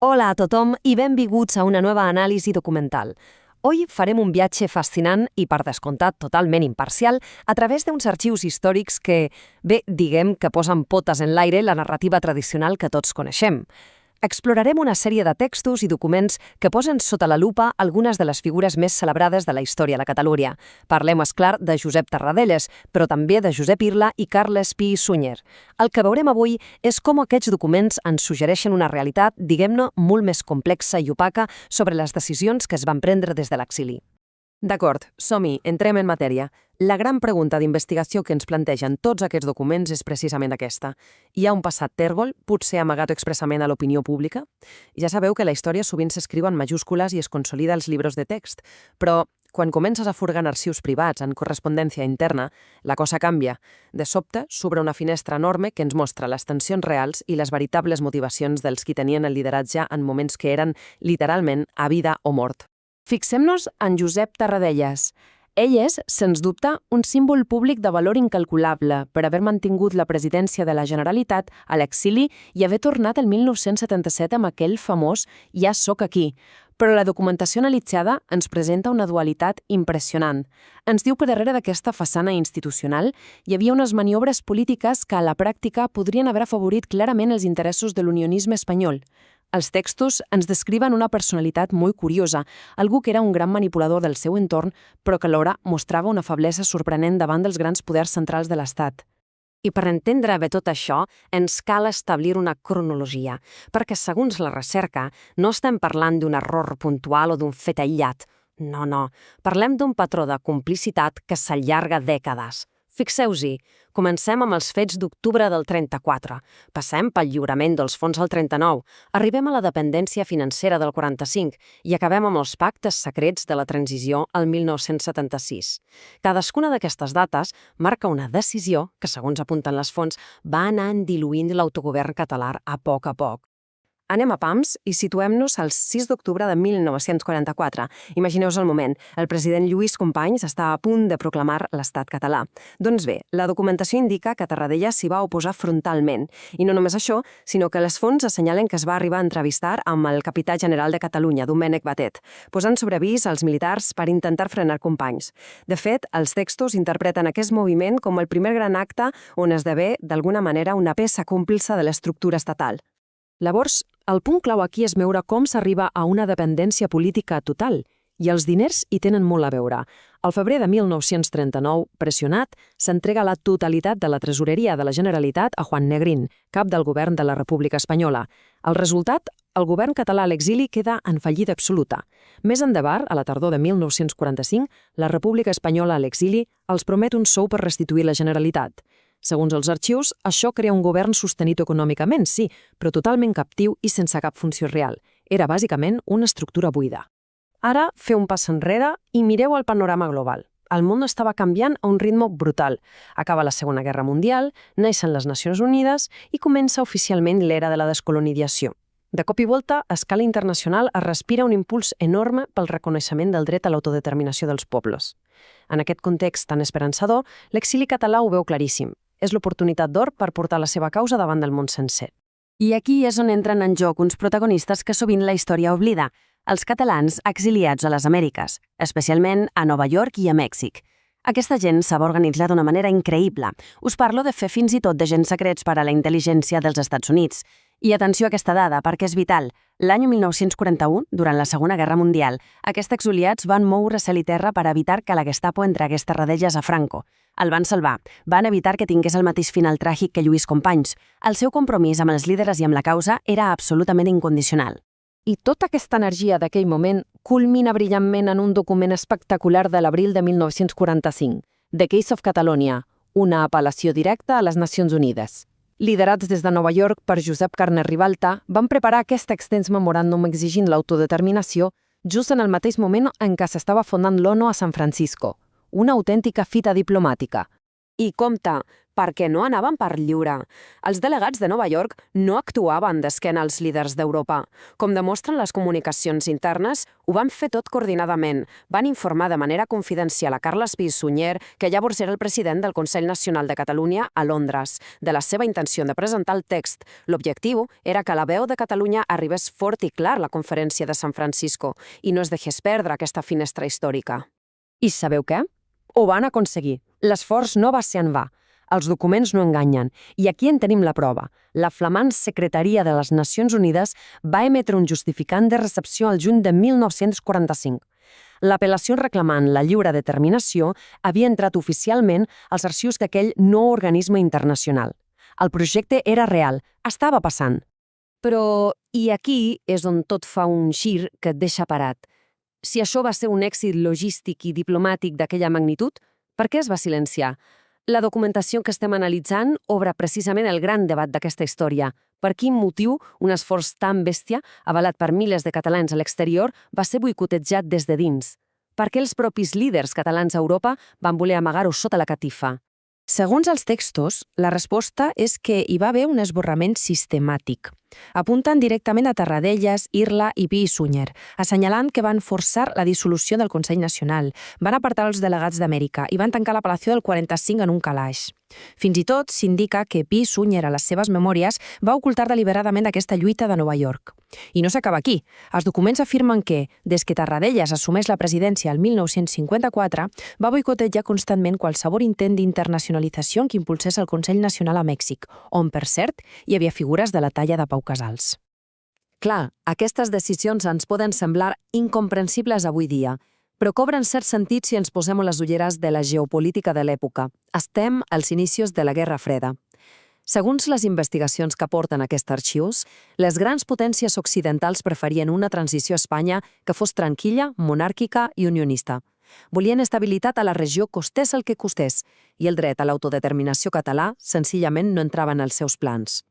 Hola a tothom i benvinguts a una nueva anàlisi documental. Hoy farem un viatge fascinant i, per descomptat, totalment imparcial a través d'uns arxius històrics que, bé, diguem que posen potes en l'aire la narrativa tradicional que tots coneixem. Explorarem una sèrie de textos i documents que posen sota la lupa algunes de les figures més celebrades de la història de Catalunya. Parlem, és clar, de Josep Tarradellas, però també de Josep Irla i Carles Pi i Sunyer. El que veurem avui és com aquests documents ens suggereixen una realitat, diguem-ne, molt més complexa i opaca sobre les decisions que es van prendre des de l'exili. D'acord, som-hi, entrem en matèria. La gran pregunta d'investigació que ens plantegen tots aquests documents és precisament aquesta. Hi ha un passat tèrbol, potser amagat expressament a l'opinió pública? Ja sabeu que la història sovint s'escriu en majúscules i es consolida als llibres de text, però quan comences a furgar en arxius privats, en correspondència interna, la cosa canvia. De sobte, s'obre una finestra enorme que ens mostra les tensions reals i les veritables motivacions dels qui tenien el lideratge en moments que eren, literalment, a vida o mort. Fixem-nos en Josep Tarradellas. Ell és, sens dubte, un símbol públic de valor incalculable per haver mantingut la presidència de la Generalitat a l'exili i haver tornat el 1977 amb aquell famós «Ja soc aquí». Però la documentació analitzada ens presenta una dualitat impressionant. Ens diu que darrere d'aquesta façana institucional hi havia unes maniobres polítiques que a la pràctica podrien haver afavorit clarament els interessos de l'unionisme espanyol. Els textos ens descriuen una personalitat molt curiosa, algú que era un gran manipulador del seu entorn, però que alhora mostrava una feblesa sorprenent davant dels grans poders centrals de l'Estat. I per entendre bé tot això, ens cal establir una cronologia, perquè segons la recerca no estem parlant d'un error puntual o d'un fet aïllat. No, parlem d'un patró de complicitat que s'allarga dècades. Fixeu-s'hi, comencem amb els fets d'octubre del 34, passem pel lliurament dels fons al 39, arribem a la dependència financera del 45 i acabem amb els pactes secrets de la transició al 1976. Cadascuna d'aquestes dates marca una decisió que, segons apunten les fonts, va anar diluint l'autogovern català a poc. Anem a pams i situem-nos al 6 d'octubre de 1944. Imagineu-vos el moment. El president Lluís Companys està a punt de proclamar l'estat català. Doncs bé, la documentació indica que Tarradellas s'hi va oposar frontalment. I no només això, sinó que les fonts assenyalen que es va arribar a entrevistar amb el capità general de Catalunya, Domènec Batet, posant sobre avís als militars per intentar frenar Companys. De fet, els textos interpreten aquest moviment com el primer gran acte on esdevé, d'alguna manera, una peça còmplice de l'estructura estatal. Llavors, el punt clau aquí és veure com s'arriba a una dependència política total, i els diners hi tenen molt a veure. Al febrer de 1939, pressionat, s'entrega la totalitat de la tresoreria de la Generalitat a Juan Negrín, cap del govern de la República Espanyola. El resultat, el govern català a l'exili queda en fallida absoluta. Més endavant, a la tardor de 1945, la República Espanyola a l'exili els promet un sou per restituir la Generalitat. Segons els arxius, això crea un govern sostenit econòmicament, sí, però totalment captiu i sense cap funció real. Era bàsicament una estructura buida. Ara, feu un pas enrere i mireu el panorama global. El món estava canviant a un ritme brutal. Acaba la Segona Guerra Mundial, neixen les Nacions Unides i comença oficialment l'era de la descolonització. De cop i volta, a escala internacional es respira un impuls enorme pel reconeixement del dret a l'autodeterminació dels pobles. En aquest context tan esperançador, l'exili català ho veu claríssim. És l'oportunitat d'or per portar la seva causa davant del món sencer. I aquí és on entren en joc uns protagonistes que sovint la història oblida, els catalans exiliats a les Amèriques, especialment a Nova York i a Mèxic. Aquesta gent s'ha organitzat d'una manera increïble. Us parlo de fer fins i tot d'agents secrets per a la intel·ligència dels Estats Units. I atenció a aquesta dada, perquè és vital. L'any 1941, durant la Segona Guerra Mundial, aquests exiliats van moure cel i terra per evitar que la Gestapo entregués Tarradellas a Franco. El van salvar. Van evitar que tingués el mateix final tràgic que Lluís Companys. El seu compromís amb els líders i amb la causa era absolutament incondicional. I tota aquesta energia d'aquell moment culmina brillantment en un document espectacular de l'abril de 1945, The Case of Catalonia, una apel·lació directa a les Nacions Unides. Liderats des de Nova York per Josep Carner Ribalta, van preparar aquest extens memoràndum exigint l'autodeterminació just en el mateix moment en què s'estava fondant l'ONU a San Francisco, una autèntica fita diplomàtica. I compte, perquè no anaven per lliure. Els delegats de Nova York no actuaven d'esquena als líders d'Europa. Com demostren les comunicacions internes, ho van fer tot coordinadament. Van informar de manera confidencial a Carles Pi i Sunyer, que llavors era el president del Consell Nacional de Catalunya a Londres, de la seva intenció de presentar el text. L'objectiu era que la veu de Catalunya arribés fort i clar a la conferència de San Francisco i no es deixés perdre aquesta finestra històrica. I sabeu què? Ho van aconseguir. L'esforç no va ser en va. Els documents no enganyen. I aquí en tenim la prova. La flamant Secretaria de les Nacions Unides va emetre un justificant de recepció al juny de 1945. L'apel·lació reclamant la lliure determinació havia entrat oficialment als arxius d'aquell no organisme internacional. El projecte era real, estava passant. Però, i aquí és on tot fa un gir que et deixa parat. Si això va ser un èxit logístic i diplomàtic d'aquella magnitud, per què es va silenciar? La documentació que estem analitzant obre precisament el gran debat d'aquesta història. Per quin motiu un esforç tan bèstia, avalat per milers de catalans a l'exterior, va ser boicotejat des de dins? Per què els propis líders catalans a Europa van voler amagar-ho sota la catifa? Segons els textos, la resposta és que hi va haver un esborrament sistemàtic. Apunten directament a Tarradellas, Irla i Pi i Sunyer, assenyalant que van forçar la dissolució del Consell Nacional, van apartar els delegats d'Amèrica i van tancar l'apel·lació del 45 en un calaix. Fins i tot s'indica que Pi i Sunyer, a les seves memòries, va ocultar deliberadament aquesta lluita de Nova York. I no s'acaba aquí. Els documents afirmen que, des que Tarradellas assumeix la presidència el 1954, va boicotejar constantment qualsevol intent d'internacionalització que impulsés el Consell Nacional a Mèxic, on, per cert, hi havia figures de la talla de Pau Casals. Clar, aquestes decisions ens poden semblar incomprensibles avui dia, però cobren cert sentit si ens posem les ulleres de la geopolítica de l'època. Estem als inicis de la Guerra Freda. Segons les investigacions que porten aquests arxius, les grans potències occidentals preferien una transició a Espanya que fos tranquil·la, monàrquica i unionista. Volien estabilitat a la regió costés el que costés, i el dret a l'autodeterminació català senzillament no entrava en els seus plans.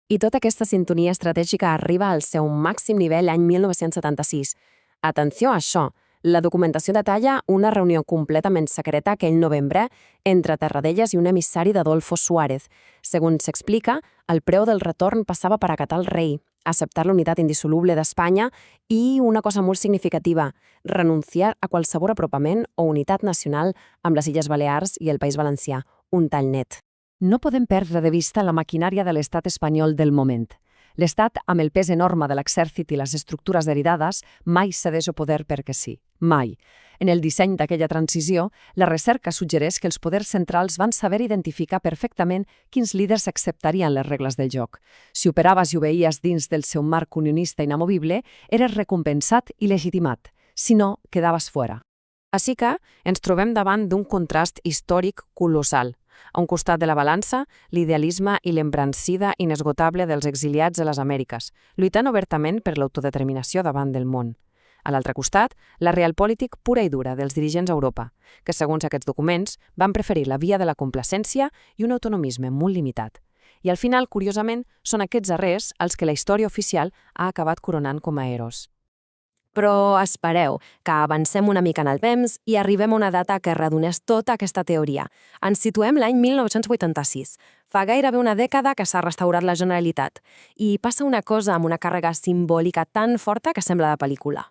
I tota aquesta sintonia estratègica arriba al seu màxim nivell l'any 1976. Atenció a això! La documentació detalla una reunió completament secreta aquell novembre entre Tarradellas i un emissari d'Adolfo Suárez. Segons s'explica, el preu del retorn passava per acatar el rei, acceptar la unitat indissoluble d'Espanya i, una cosa molt significativa, renunciar a qualsevol apropament o unitat nacional amb les Illes Balears i el País Valencià, un tall net. No podem perdre de vista la maquinària de l'estat espanyol del moment. L'estat, amb el pes enorme de l'exèrcit i les estructures heredades, mai cedeix el poder perquè sí. Mai. En el disseny d'aquella transició, la recerca suggereix que els poders centrals van saber identificar perfectament quins líders acceptarien les regles del joc. Si operaves i obeies dins del seu marc unionista inamovible, eres recompensat i legitimat. Si no, quedaves fora. Així que ens trobem davant d'un contrast històric colossal. A un costat de la balança, l'idealisme i l'embrancida inesgotable dels exiliats a les Amèriques, lluitant obertament per l'autodeterminació davant del món. A l'altre costat, la realpolitik pura i dura dels dirigents a Europa, que, segons aquests documents, van preferir la via de la complacència i un autonomisme molt limitat. I al final, curiosament, són aquests darrers els que la història oficial ha acabat coronant com a herois. Però espereu, que avancem una mica en el temps i arribem a una data que redonés tota aquesta teoria. Ens situem l'any 1986. Fa gairebé una dècada que s'ha restaurat la Generalitat. I passa una cosa amb una càrrega simbòlica tan forta que sembla de pel·lícula.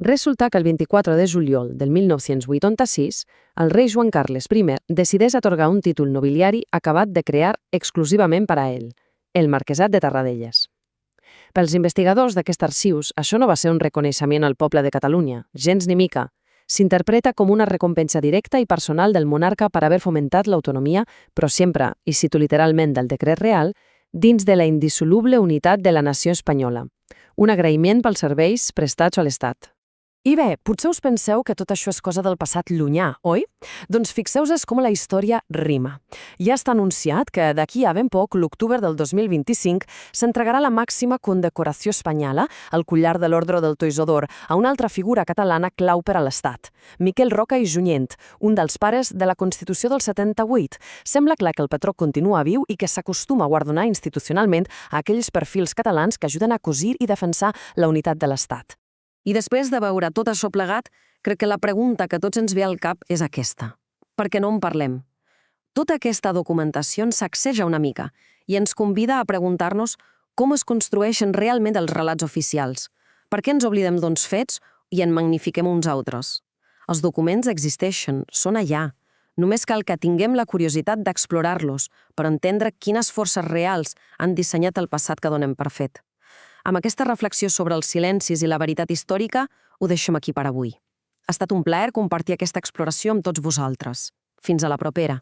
Resulta que el 24 de juliol del 1986, el rei Joan Carles I decideix atorgar un títol nobiliari acabat de crear exclusivament per a ell, el Marquesat de Tarradellas. Pels investigadors d'aquests arxius, això no va ser un reconeixement al poble de Catalunya, gens ni mica. S'interpreta com una recompensa directa i personal del monarca per haver fomentat l'autonomia, però sempre, i cito literalment del decret real, dins de la indissoluble unitat de la nació espanyola. Un agraïment pels serveis prestats a l'Estat. I bé, potser us penseu que tot això és cosa del passat llunyà, oi? Doncs fixeu-vos com la història rima. Ja està anunciat que d'aquí a ben poc, l'octubre del 2025, s'entregarà la màxima condecoració espanyola, el collar de l'Ordre del Toisó d'Or, a una altra figura catalana clau per a l'Estat, Miquel Roca i Junyent, un dels pares de la Constitució del 78. Sembla clar que el patró continua viu i que s'acostuma a guardonar institucionalment a aquells perfils catalans que ajuden a cosir i defensar la unitat de l'Estat. I després de veure tot això plegat, crec que la pregunta que tots ens ve al cap és aquesta. Per què no en parlem? Tota aquesta documentació ens sacseja una mica i ens convida a preguntar-nos com es construeixen realment els relats oficials, per què ens oblidem d'uns fets i en magnifiquem uns altres. Els documents existeixen, són allà. Només cal que tinguem la curiositat d'explorar-los per entendre quines forces reals han dissenyat el passat que donem per fet. Amb aquesta reflexió sobre els silencis i la veritat històrica, ho deixem aquí per avui. Ha estat un plaer compartir aquesta exploració amb tots vosaltres. Fins a la propera.